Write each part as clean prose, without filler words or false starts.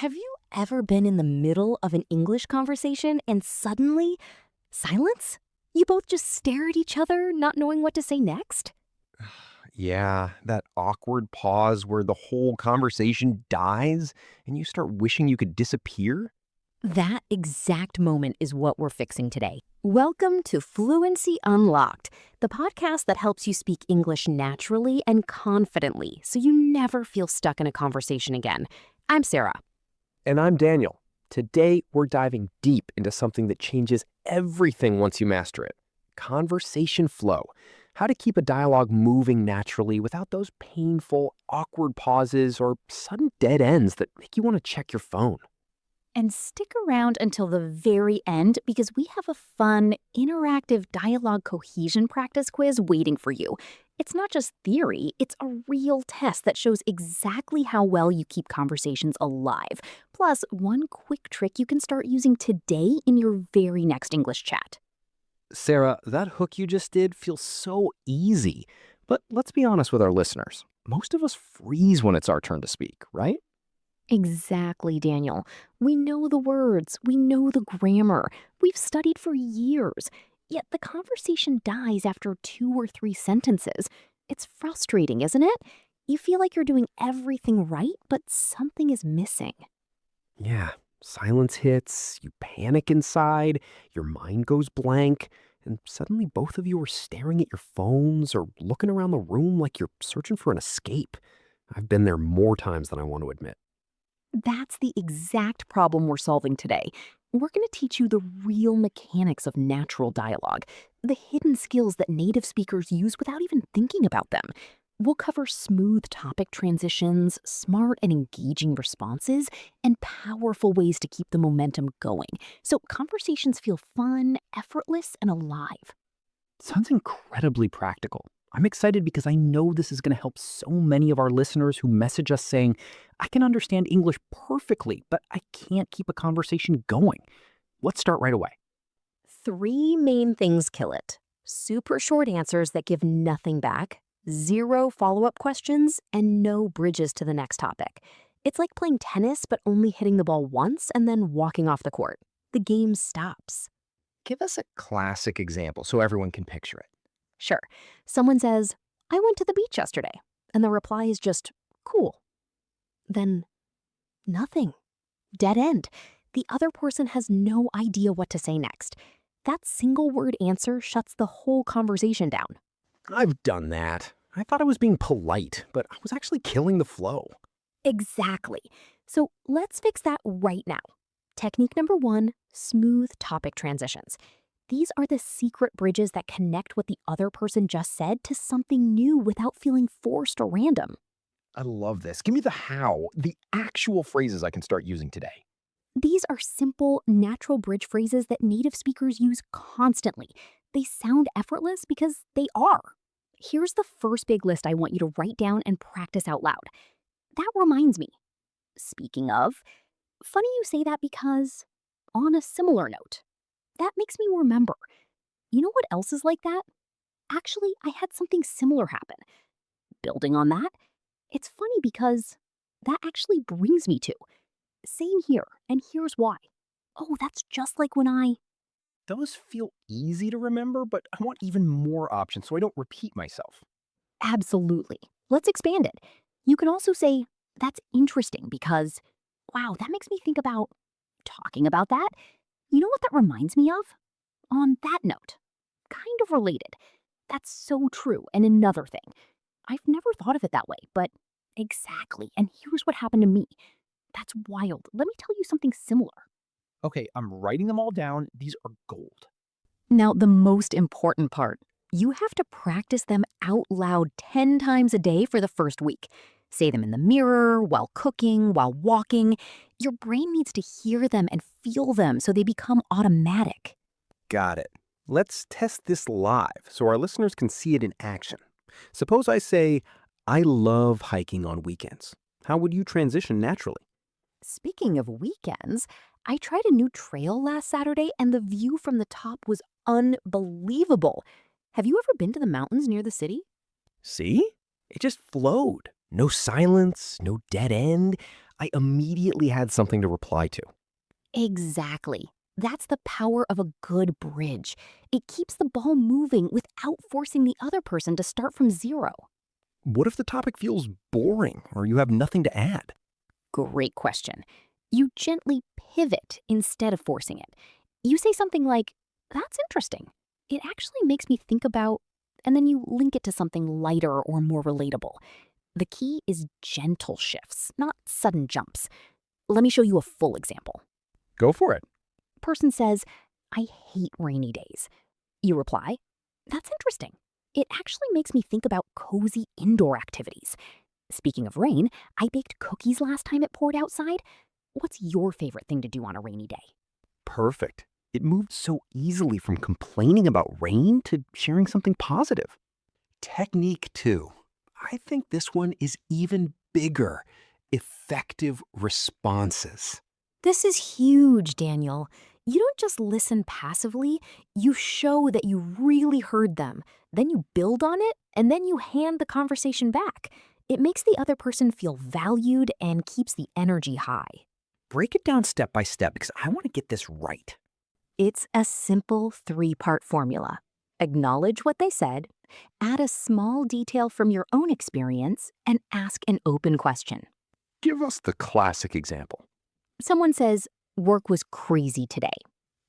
Have you ever been in the middle of an English conversation and suddenly, silence? You both just stare at each other, not knowing what to say next? Yeah, that awkward pause where the whole conversation dies and you start wishing you could disappear? That exact moment is what we're fixing today. Welcome to Fluency Unlocked, the podcast that helps you speak English naturally and confidently so you never feel stuck in a conversation again. I'm Sarah. And I'm Daniel. Today, we're diving deep into something that changes everything once you master it: conversation flow. How to keep a dialogue moving naturally without those painful, awkward pauses or sudden dead ends that make you want to check your phone. And stick around until the very end because we have a fun, interactive dialogue cohesion practice quiz waiting for you. It's not just theory, it's a real test that shows exactly how well you keep conversations alive. Plus, one quick trick you can start using today in your very next English chat. Sarah, that hook you just did feels so easy. But let's be honest with our listeners. Most of us freeze when it's our turn to speak, right? Exactly, Daniel. We know the words, we know the grammar, we've studied for years. Yet the conversation dies after two or three sentences. It's frustrating, isn't it? You feel like you're doing everything right, but something is missing. Yeah, silence hits, you panic inside, your mind goes blank, and suddenly both of you are staring at your phones or looking around the room like you're searching for an escape. I've been there more times than I want to admit. That's the exact problem we're solving today. We're going to teach you the real mechanics of natural dialogue, the hidden skills that native speakers use without even thinking about them. We'll cover smooth topic transitions, smart and engaging responses, and powerful ways to keep the momentum going so conversations feel fun, effortless, and alive. Sounds incredibly practical. I'm excited because I know this is going to help so many of our listeners who message us saying, I can understand English perfectly, but I can't keep a conversation going. Let's start right away. Three main things kill it: super short answers that give nothing back, zero follow up questions, and no bridges to the next topic. It's like playing tennis, but only hitting the ball once and then walking off the court. The game stops. Give us a classic example so everyone can picture it. Sure, someone says, I went to the beach yesterday, and the reply is just, cool. Then nothing. Dead end. The other person has no idea what to say next. That single word answer shuts the whole conversation down. I've done that. I thought I was being polite, but I was actually killing the flow. Exactly. So let's fix that right now. Technique number one: smooth topic transitions. These are the secret bridges that connect what the other person just said to something new without feeling forced or random. I love this. Give me the how, the actual phrases I can start using today. These are simple, natural bridge phrases that native speakers use constantly. They sound effortless because they are. Here's the first big list I want you to write down and practice out loud. That reminds me. Speaking of, funny you say that because, on a similar note, that makes me remember. You know what else is like that? Actually, I had something similar happen. Building on that, it's funny because that actually brings me to. Same here, and here's why. Oh, that's just like when I. Those feel easy to remember, but I want even more options so I don't repeat myself. Absolutely. Let's expand it. You can also say, that's interesting because, wow, that makes me think about talking about that. You know what that reminds me of? On that note, kind of related. That's so true. And another thing, I've never thought of it that way, but exactly. And here's what happened to me. That's wild. Let me tell you something similar. Okay, I'm writing them all down. These are gold. Now, the most important part: you have to practice them out loud 10 times a day for the first week. Say them in the mirror, while cooking, while walking. Your brain needs to hear them and feel them so they become automatic. Got it. Let's test this live so our listeners can see it in action. Suppose I say, I love hiking on weekends. How would you transition naturally? Speaking of weekends, I tried a new trail last Saturday and the view from the top was unbelievable. Have you ever been to the mountains near the city? See? It just flowed. No silence, no dead end. I immediately had something to reply to. Exactly. That's the power of a good bridge. It keeps the ball moving without forcing the other person to start from zero. What if the topic feels boring or you have nothing to add? Great question. You gently pivot instead of forcing it. You say something like, "That's interesting. It actually makes me think about," and then you link it to something lighter or more relatable. The key is gentle shifts, not sudden jumps. Let me show you a full example. Go for it. Person says, "I hate rainy days." You reply, "That's interesting. It actually makes me think about cozy indoor activities. Speaking of rain, I baked cookies last time it poured outside. What's your favorite thing to do on a rainy day?" Perfect. It moved so easily from complaining about rain to sharing something positive. Technique two. I think this one is even bigger. Effective responses. This is huge, Daniel. You don't just listen passively, you show that you really heard them. Then you build on it, and then you hand the conversation back. It makes the other person feel valued and keeps the energy high. Break it down step by step because I want to get this right. It's a simple three-part formula. Acknowledge what they said, add a small detail from your own experience, and ask an open question. Give us the classic example. Someone says, "Work was crazy today."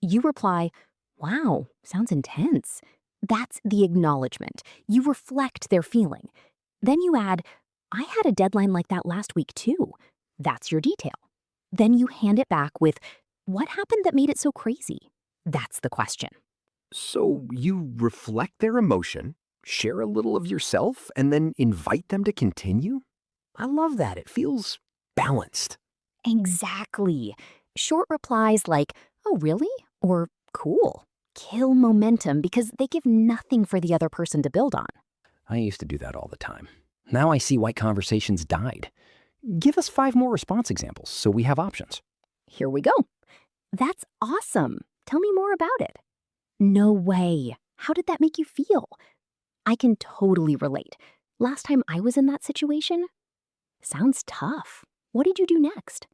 You reply, "Wow, sounds intense." That's the acknowledgement. You reflect their feeling. Then you add, "I had a deadline like that last week too." That's your detail. Then you hand it back with, "What happened that made it so crazy?" That's the question. So you reflect their emotion, share a little of yourself, and then invite them to continue? I love that. It feels balanced. Exactly. Short replies like, "Oh, really?" or "Cool" kill momentum because they give nothing for the other person to build on. I used to do that all the time. Now I see why conversations died. Give us 5 more response examples so we have options. Here we go. "That's awesome. Tell me more about it." "No way. How did that make you feel?" "I can totally relate. Last time I was in that situation." "Sounds tough. What did you do next?"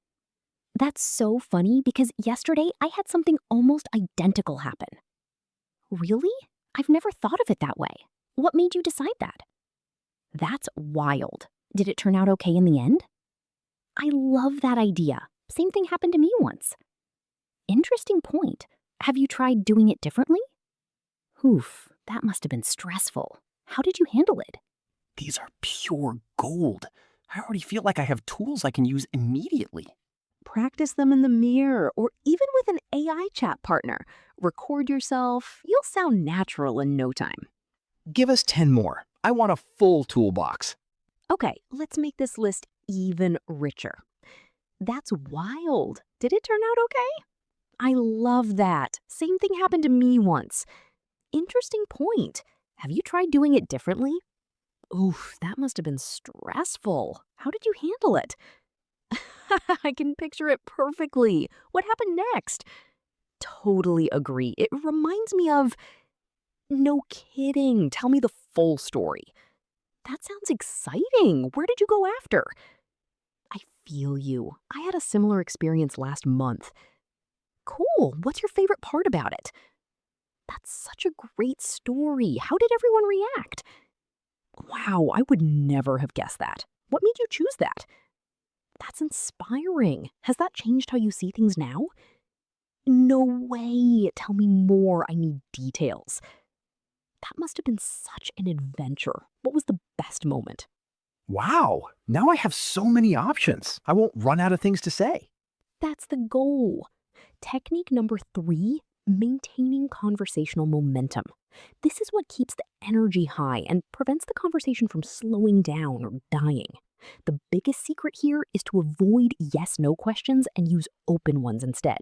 "That's so funny because yesterday I had something almost identical happen." "Really? I've never thought of it that way. What made you decide that?" "That's wild. Did it turn out okay in the end?" "I love that idea. Same thing happened to me once." "Interesting point. Have you tried doing it differently?" "Oof, that must have been stressful. How did you handle it?" These are pure gold. I already feel like I have tools I can use immediately. Practice them in the mirror or even with an AI chat partner. Record yourself. You'll sound natural in no time. Give us 10 more. I want a full toolbox. Okay, let's make this list even richer. "That's wild. Did it turn out okay?" "I love that. Same thing happened to me once." "Interesting point. Have you tried doing it differently?" "Oof, that must have been stressful. How did you handle it?" "I can picture it perfectly. What happened next?" "Totally agree. It reminds me of," "No kidding. Tell me the full story." "That sounds exciting. Where did you go after?" "I feel you. I had a similar experience last month." "Cool. What's your favorite part about it?" "That's such a great story. How did everyone react?" "Wow, I would never have guessed that. What made you choose that?" "That's inspiring. Has that changed how you see things now?" "No way. Tell me more. I need details." "That must have been such an adventure. What was the best moment?" Wow, now I have so many options. I won't run out of things to say. That's the goal. Technique number 3, maintaining conversational momentum. This is what keeps the energy high and prevents the conversation from slowing down or dying. The biggest secret here is to avoid yes/no questions and use open ones instead.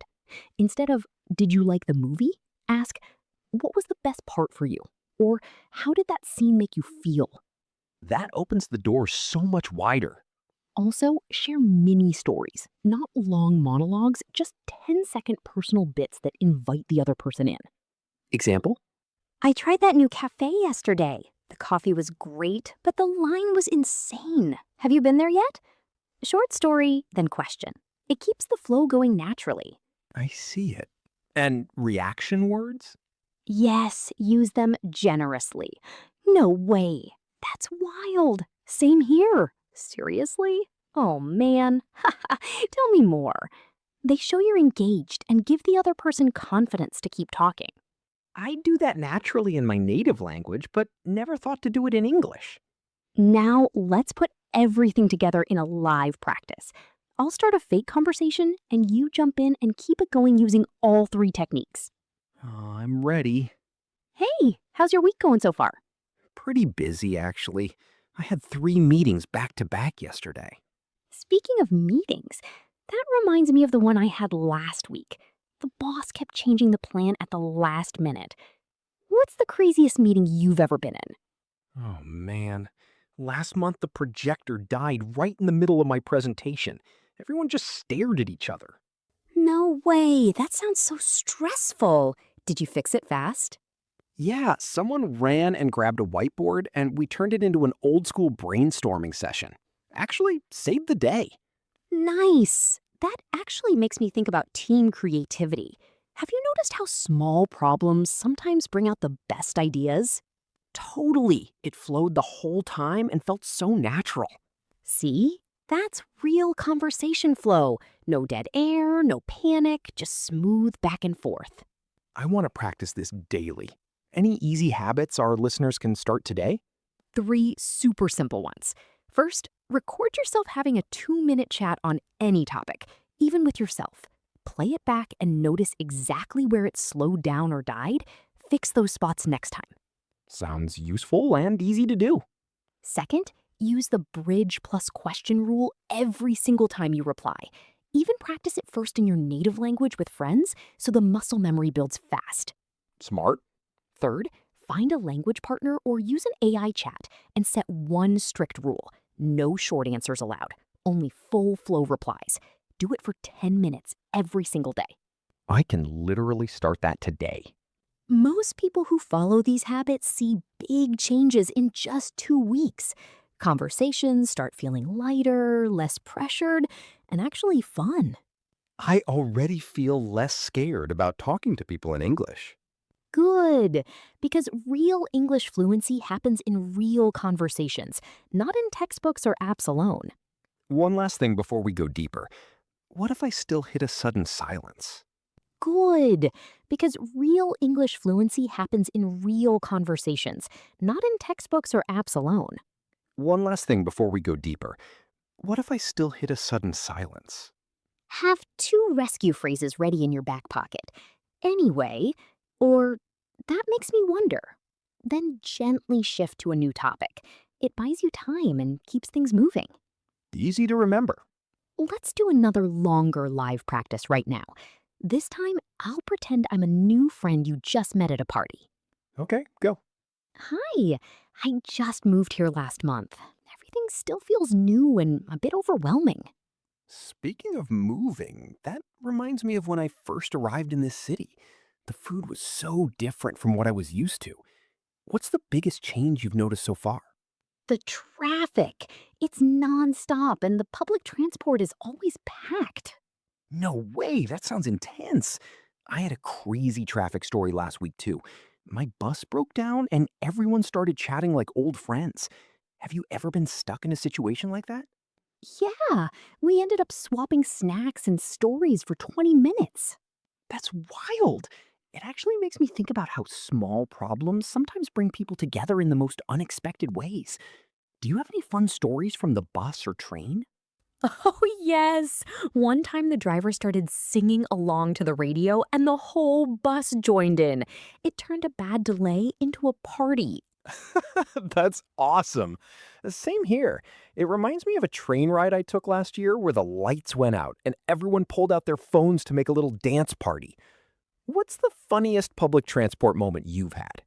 Instead of, "Did you like the movie?" ask, "What was the best part for you?" Or, "How did that scene make you feel?" That opens the door so much wider. Also, share mini stories, not long monologues, just 10-second personal bits that invite the other person in. Example? "I tried that new cafe yesterday. The coffee was great, but the line was insane. Have you been there yet?" Short story, then question. It keeps the flow going naturally. I see it. And reaction words? Yes, use them generously. No way. That's wild. Same here. Seriously? Oh man. Tell me more. They show you're engaged and give the other person confidence to keep talking. I do that naturally in my native language, but never thought to do it in English. Now, let's put everything together in a live practice. I'll start a fake conversation and you jump in and keep it going using all three techniques. I'm ready. Hey, how's your week going so far? Pretty busy, actually. I had 3 meetings back to back yesterday. Speaking of meetings, that reminds me of the one I had last week. The boss kept changing the plan at the last minute. What's the craziest meeting you've ever been in? Oh, man. Last month, the projector died right in the middle of my presentation. Everyone just stared at each other. No way, that sounds so stressful. Did you fix it fast? Yeah, someone ran and grabbed a whiteboard, and we turned it into an old school brainstorming session. Actually, saved the day. Nice. That actually makes me think about team creativity. Have you noticed how small problems sometimes bring out the best ideas? Totally. It flowed the whole time and felt so natural. See? That's real conversation flow. No dead air, no panic, just smooth back and forth. I want to practice this daily. Any easy habits our listeners can start today? 3 super simple ones. First, record yourself having a 2-minute chat on any topic, even with yourself. Play it back and notice exactly where it slowed down or died. Fix those spots next time. Sounds useful and easy to do. Second, use the bridge plus question rule every single time you reply. Even practice it first in your native language with friends so the muscle memory builds fast. Smart. Third, find a language partner or use an AI chat and set one strict rule. No short answers allowed, only full flow replies. Do it for 10 minutes every single day. I can literally start that today. Most people who follow these habits see big changes in just 2 weeks. Conversations start feeling lighter, less pressured, and actually fun. I already feel less scared about talking to people in English. Good, because real English fluency happens in real conversations, not in textbooks or apps alone. One last thing before we go deeper. What if I still hit a sudden silence? Good, because real English fluency happens in real conversations, not in textbooks or apps alone. One last thing before we go deeper. What if I still hit a sudden silence? Have 2 rescue phrases ready in your back pocket. Anyway, or that makes me wonder. Then gently shift to a new topic. It buys you time and keeps things moving. Easy to remember. Let's do another longer live practice right now. This time, I'll pretend I'm a new friend you just met at a party. Okay, go. Hi, I just moved here last month. Everything still feels new and a bit overwhelming. Speaking of moving, that reminds me of when I first arrived in this city. The food was so different from what I was used to. What's the biggest change you've noticed so far? The traffic, it's nonstop and the public transport is always packed. No way, that sounds intense. I had a crazy traffic story last week, too. My bus broke down and everyone started chatting like old friends. Have you ever been stuck in a situation like that? Yeah, we ended up swapping snacks and stories for 20 minutes. That's wild. It actually makes me think about how small problems sometimes bring people together in the most unexpected ways. Do you have any fun stories from the bus or train? Oh, yes. One time the driver started singing along to the radio and the whole bus joined in. It turned a bad delay into a party. That's awesome. Same here. It reminds me of a train ride I took last year where the lights went out and everyone pulled out their phones to make a little dance party. What's the funniest public transport moment you've had?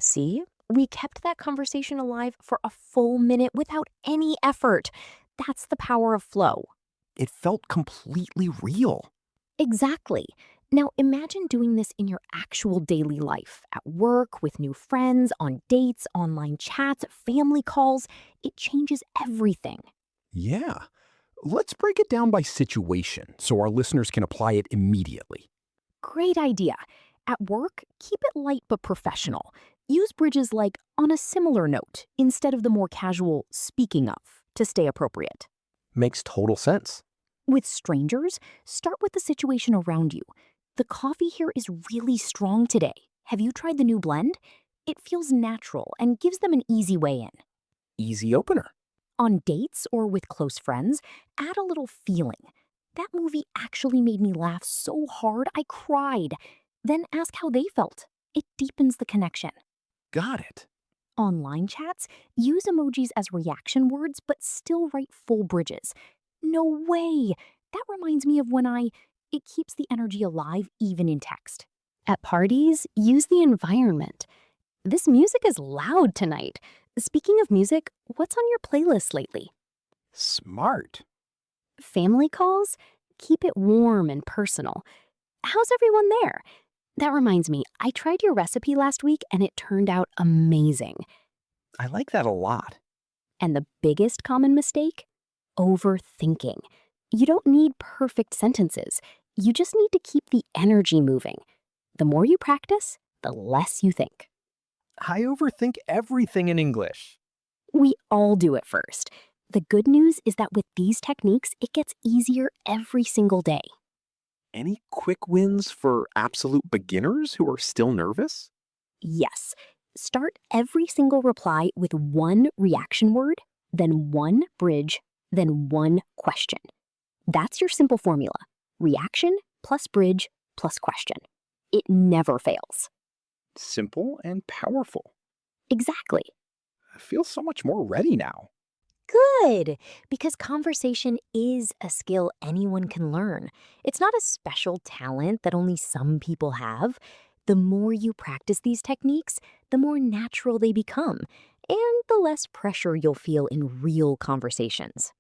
See, we kept that conversation alive for a full minute without any effort. That's the power of flow. It felt completely real. Exactly. Now imagine doing this in your actual daily life, at work, with new friends, on dates, online chats, family calls. It changes everything. Yeah. Let's break it down by situation so our listeners can apply it immediately. Great idea. At work, keep it light but professional. Use bridges like on a similar note instead of the more casual speaking of to stay appropriate. Makes total sense. With strangers, start with the situation around you. The coffee here is really strong today. Have you tried the new blend? It feels natural and gives them an easy way in. Easy opener. On dates or with close friends, add a little feeling. That movie actually made me laugh so hard I cried. Then ask how they felt. It deepens the connection. Got it. Online chats, use emojis as reaction words but still write full bridges. No way! That reminds me of it keeps the energy alive even in text. At parties, use the environment. This music is loud tonight. Speaking of music, what's on your playlist lately? Smart. Family calls? Keep it warm and personal. How's everyone there? That reminds me, I tried your recipe last week and it turned out amazing. I like that a lot. And the biggest common mistake? Overthinking. You don't need perfect sentences. You just need to keep the energy moving. The more you practice, the less you think. I overthink everything in English. We all do it first. The good news is that with these techniques, it gets easier every single day. Any quick wins for absolute beginners who are still nervous? Yes. Start every single reply with one reaction word, then one bridge, then one question. That's your simple formula. Reaction plus bridge plus question. It never fails. Simple and powerful. Exactly. I feel so much more ready now. Good, because conversation is a skill anyone can learn. It's not a special talent that only some people have. The more you practice these techniques, the more natural they become, and the less pressure you'll feel in real conversations.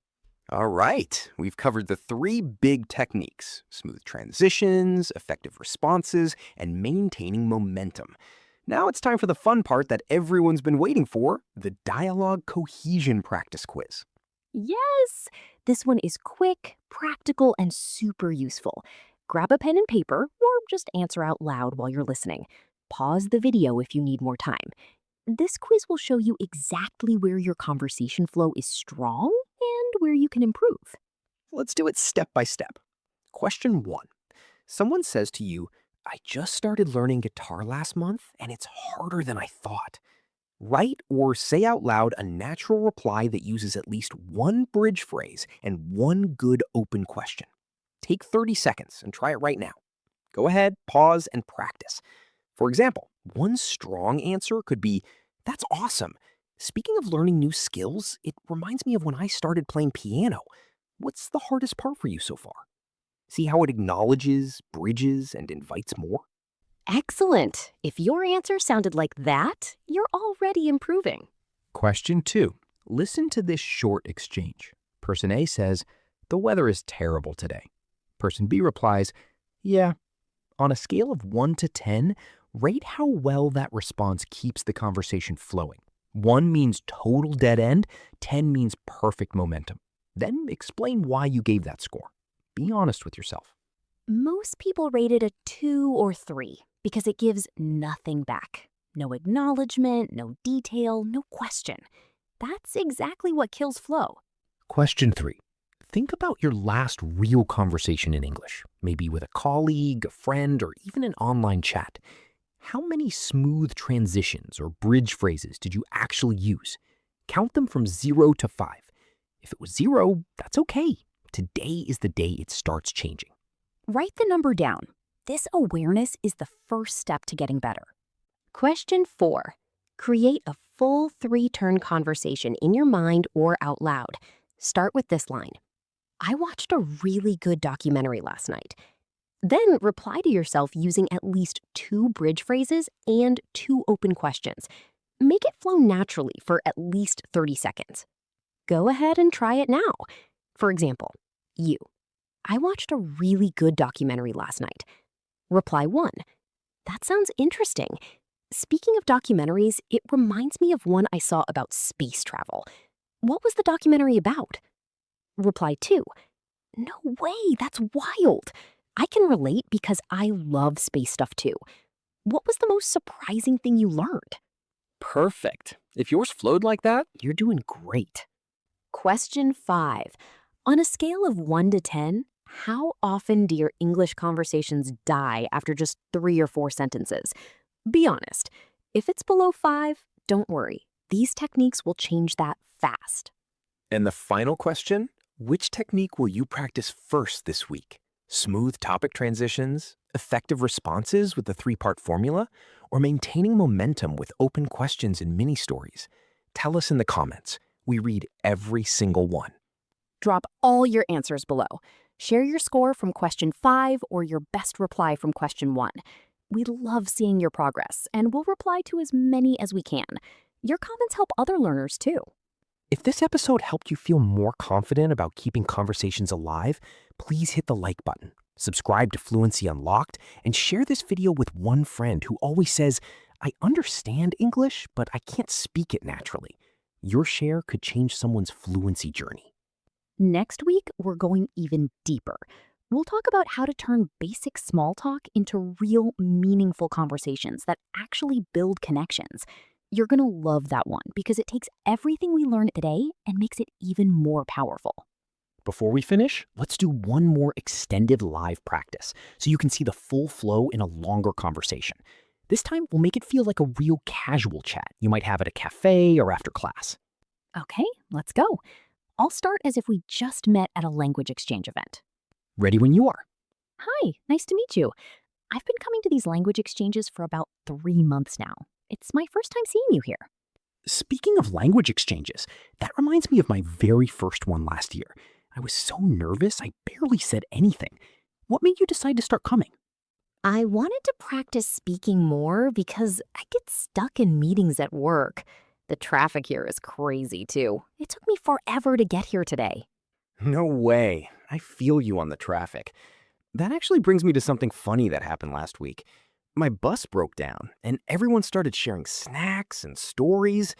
All right, we've covered the three big techniques: smooth transitions, effective responses, and maintaining momentum. Now it's time for the fun part that everyone's been waiting for, the dialogue cohesion practice quiz. Yes! This one is quick, practical, and super useful. Grab a pen and paper, or just answer out loud while you're listening. Pause the video if you need more time. This quiz will show you exactly where your conversation flow is strong and where you can improve. Let's do it step by step. Question 1. Someone says to you, "I just started learning guitar last month and it's harder than I thought." Write or say out loud a natural reply that uses at least one bridge phrase and one good open question. Take 30 seconds and try it right now. Go ahead, pause, and practice. For example, one strong answer could be, "That's awesome. Speaking of learning new skills, it reminds me of when I started playing piano. What's the hardest part for you so far?" See how it acknowledges, bridges, and invites more? Excellent! If your answer sounded like that, you're already improving. Question 2. Listen to this short exchange. Person A says, "The weather is terrible today." Person B replies, "Yeah." On a scale of 1 to 10, rate how well that response keeps the conversation flowing. 1 means total dead end, 10 means perfect momentum. Then explain why you gave that score. Be honest with yourself. Most people rate it a 2 or 3 because it gives nothing back. No acknowledgement, no detail, no question. That's exactly what kills flow. Question 3. Think about your last real conversation in English, maybe with a colleague, a friend, or even an online chat. How many smooth transitions or bridge phrases did you actually use? Count them from 0 to 5. If it was 0, that's okay. Today is the day it starts changing. Write the number down. This awareness is the first step to getting better. Question 4. Create a full 3-turn conversation in your mind or out loud. Start with this line. I watched a really good documentary last night. Then reply to yourself using at least 2 bridge phrases and 2 open questions. Make it flow naturally for at least 30 seconds. Go ahead and try it now. For example, you. I watched a really good documentary last night. Reply 1. That sounds interesting. Speaking of documentaries, it reminds me of one I saw about space travel. What was the documentary about? Reply 2. No way, that's wild. I can relate because I love space stuff too. What was the most surprising thing you learned? Perfect. If yours flowed like that, you're doing great. Question 5. On a scale of 1 to 10, how often do your English conversations die after just 3 or 4 sentences? Be honest. If it's below 5, don't worry. These techniques will change that fast. And the final question, which technique will you practice first this week? Smooth topic transitions, effective responses with the three-part formula, or maintaining momentum with open questions and mini stories? Tell us in the comments. We read every single one. Drop all your answers below. Share your score from question 5 or your best reply from question 1. We love seeing your progress, and we'll reply to as many as we can. Your comments help other learners too. If this episode helped you feel more confident about keeping conversations alive, please hit the like button, subscribe to Fluency Unlocked, and share this video with one friend who always says, I understand English, but I can't speak it naturally. Your share could change someone's fluency journey. Next week, we're going even deeper. We'll talk about how to turn basic small talk into real, meaningful conversations that actually build connections. You're going to love that one because it takes everything we learned today and makes it even more powerful. Before we finish, let's do one more extended live practice so you can see the full flow in a longer conversation. This time, we'll make it feel like a real casual chat you might have at a cafe or after class. Okay, let's go. I'll start as if we just met at a language exchange event. Ready when you are. Hi, nice to meet you. I've been coming to these language exchanges for about 3 months now. It's my first time seeing you here. Speaking of language exchanges, that reminds me of my very first one last year. I was so nervous, I barely said anything. What made you decide to start coming? I wanted to practice speaking more because I get stuck in meetings at work. The traffic here is crazy too. It took me forever to get here today. No way. I feel you on the traffic. That actually brings me to something funny that happened last week. My bus broke down, and everyone started sharing snacks and stories.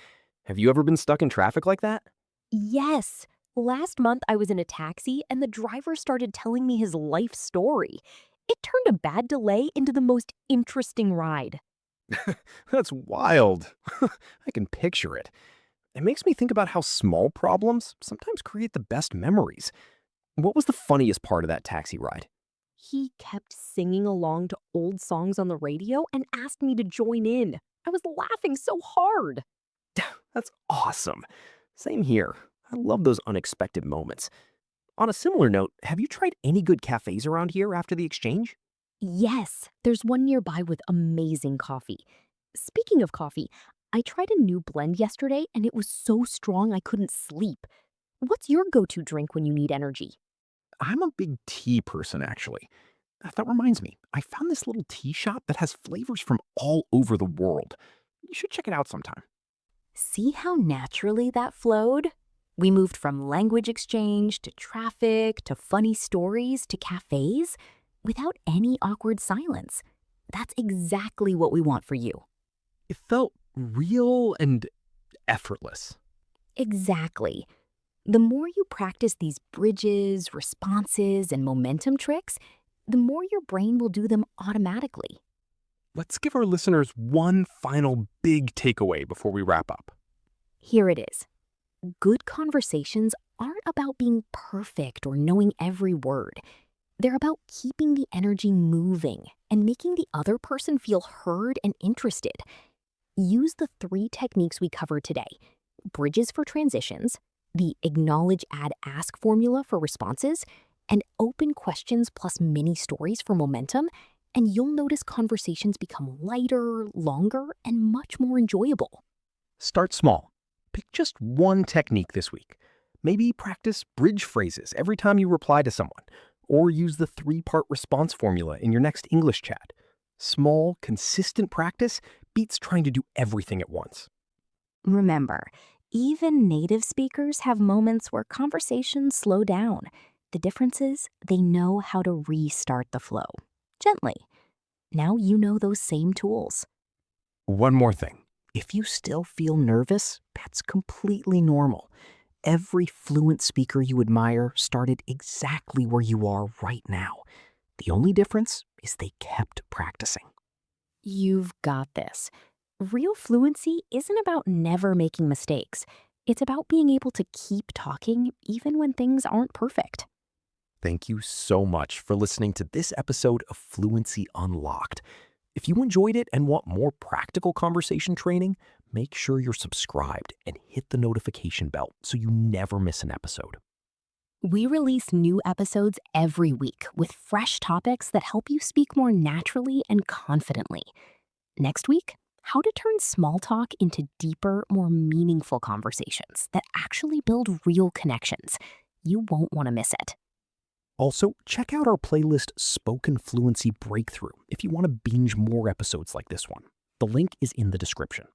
Have you ever been stuck in traffic like that? Yes. Last month I was in a taxi and the driver started telling me his life story. It turned a bad delay into the most interesting ride. That's wild. I can picture it. It makes me think about how small problems sometimes create the best memories. What was the funniest part of that taxi ride? He kept singing along to old songs on the radio and asked me to join in. I was laughing so hard. That's awesome. Same here. I love those unexpected moments. On a similar note, have you tried any good cafes around here after the exchange? Yes, there's one nearby with amazing coffee. Speaking of coffee, I tried a new blend yesterday and it was so strong I couldn't sleep. What's your go-to drink when you need energy? I'm a big tea person, actually. That reminds me, I found this little tea shop that has flavors from all over the world. You should check it out sometime. See how naturally that flowed? We moved from language exchange to traffic to funny stories to cafes without any awkward silence. That's exactly what we want for you. It felt real and effortless. Exactly. The more you practice these bridges, responses, and momentum tricks, the more your brain will do them automatically. Let's give our listeners one final big takeaway before we wrap up. Here it is. Good conversations aren't about being perfect or knowing every word. They're about keeping the energy moving and making the other person feel heard and interested. Use the 3 techniques we covered today: bridges for transitions, the acknowledge, add, ask formula for responses, and open questions plus mini stories for momentum, and you'll notice conversations become lighter, longer, and much more enjoyable. Start small. Pick just one technique this week. Maybe practice bridge phrases every time you reply to someone, or use the 3-part response formula in your next English chat. Small, consistent practice beats trying to do everything at once. Remember, even native speakers have moments where conversations slow down. The difference is they know how to restart the flow gently. Now you know those same tools. One more thing. If you still feel nervous, that's completely normal. Every fluent speaker you admire started exactly where you are right now. The only difference is they kept practicing. You've got this. Real fluency isn't about never making mistakes. It's about being able to keep talking even when things aren't perfect. Thank you so much for listening to this episode of Fluency Unlocked. If you enjoyed it and want more practical conversation training, make sure you're subscribed and hit the notification bell so you never miss an episode. We release new episodes every week with fresh topics that help you speak more naturally and confidently. Next week, how to turn small talk into deeper, more meaningful conversations that actually build real connections. You won't want to miss it. Also, check out our playlist Spoken Fluency Breakthrough if you want to binge more episodes like this one. The link is in the description.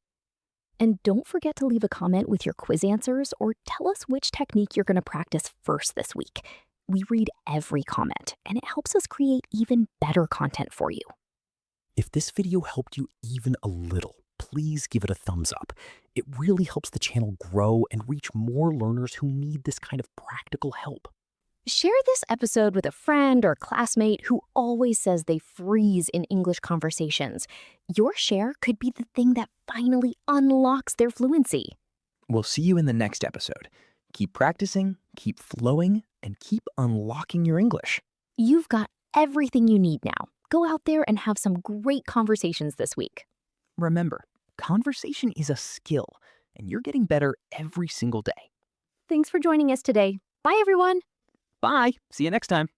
And don't forget to leave a comment with your quiz answers or tell us which technique you're going to practice first this week. We read every comment, and it helps us create even better content for you. If this video helped you even a little, please give it a thumbs up. It really helps the channel grow and reach more learners who need this kind of practical help. Share this episode with a friend or classmate who always says they freeze in English conversations. Your share could be the thing that finally unlocks their fluency. We'll see you in the next episode. Keep practicing, keep flowing, and keep unlocking your English. You've got everything you need now. Go out there and have some great conversations this week. Remember, conversation is a skill, and you're getting better every single day. Thanks for joining us today. Bye, everyone. Bye. See you next time.